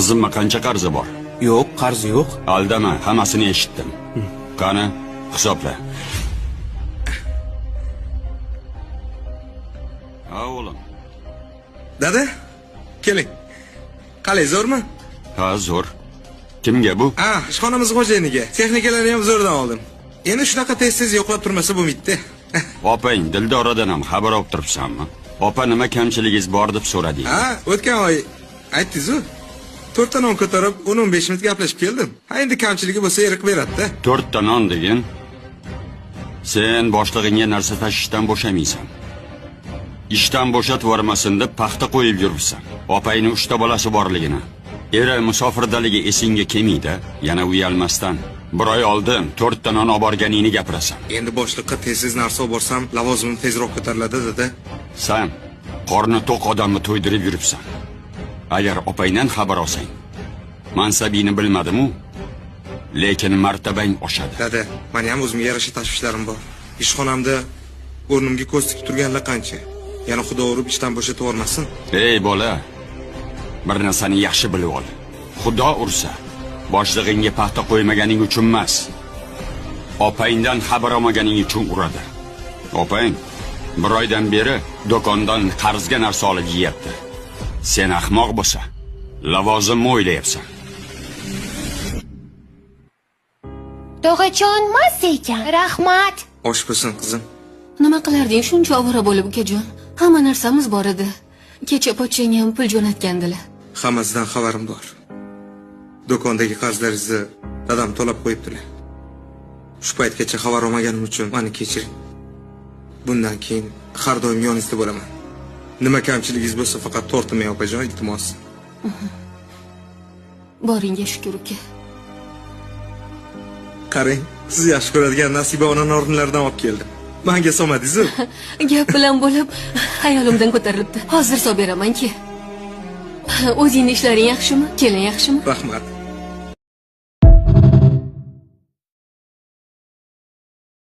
Qizimma qancha qarzi bor? Yo'q, qarzi yo'q. Aldama, hammasini eshitdim. Qani, hisobla. Ha, o'g'lim. Dada, keling. Qalay, zo'rmi? Ha, zo'r. Kimga bu? Ishxonamiz xo'jayiniga. Texnikalarni ham zo'rdan oldim. Endi shunaqa tez-tez yo'qlab turmasa bo'lmaydi. Opang Dildoradan ham xabar olib turibsanmi? Opa nima kamchiligingiz bor deb so'rading. O'tgan oy aytdingiz-ku. 4 ta non ko'tarib 10-15 minut gaplashib keldim. Endi kamchiligi bo'lsa eriq beradi-da. 4 ta non degan. Sen boshlig'ingga narsa tashishdan bo'shamaysan. Ishdan bo'shatib yubormasin deb paxta qo'yib yuribsan. Opangning 3 ta bolasi borligini. Eri musofirdaligi esingga kelmaydi, yana uyalmasdan. Bir oy oldin 4 ta non olib borganingni gapirasan. Endi boshliqqa tez-tez narsa olib borsam, lavozimim tezroq ko'tariladi, dada. Sen qorni to'q odamni to'ydirib yuribsan. Agar opangdan xabar olsang, mansabingni bilmadim-u, lekin martabang oshadi. Dada, men ham o'zimga yarasha tashvishlarim bor. Ishxonamda o'rnimga ko'z tikib turganlar qancha. Yana xudo urib ishdan bo'shatib yubormasin. Ey bola, bir narsani yaxshi bilib ol. Xudo ursa, boshlig'ingga paxta qo'ymaganing uchun emas, opangdan xabar olmaganing uchun uradi. Opang bir oydan beri do'kondan qarzga narsa olib yeyapti. Sen ahmoq bo'lsa, lavozimni o'ylayapsan. Tog'ajon mazza ekan. Rahmat. Osh bo'lsin, qizim. Nima qilarding shuncha ovora bo'lib, ukajon? Hamma narsamiz bor edi. Kecha pochchang ham pul jo'natgandilar. Hammasidan xabarim bor. Do'kondagi qarzlaringizni dadam to'lab qo'yibdilar. Shu paytgacha xabar olmaganim uchun meni kechiring. Bundan keyin har doim yoningizda bo'laman. Nima kamchiligingiz bo'lsa faqat tortmay opajon, iltimos. Boringga shukr, uka. Qarang, siz yaxshi ko'radigan Nasiba onaning o'rnlaridan olib keldim. Menga solmadingiz-ku? Gap bilan bo'lib, hayolimdan ko'tarilibdi. Hozir solib beraman-ki. O'zingning ishlaring yaxshimi? Kelin yaxshimi? Rahmat.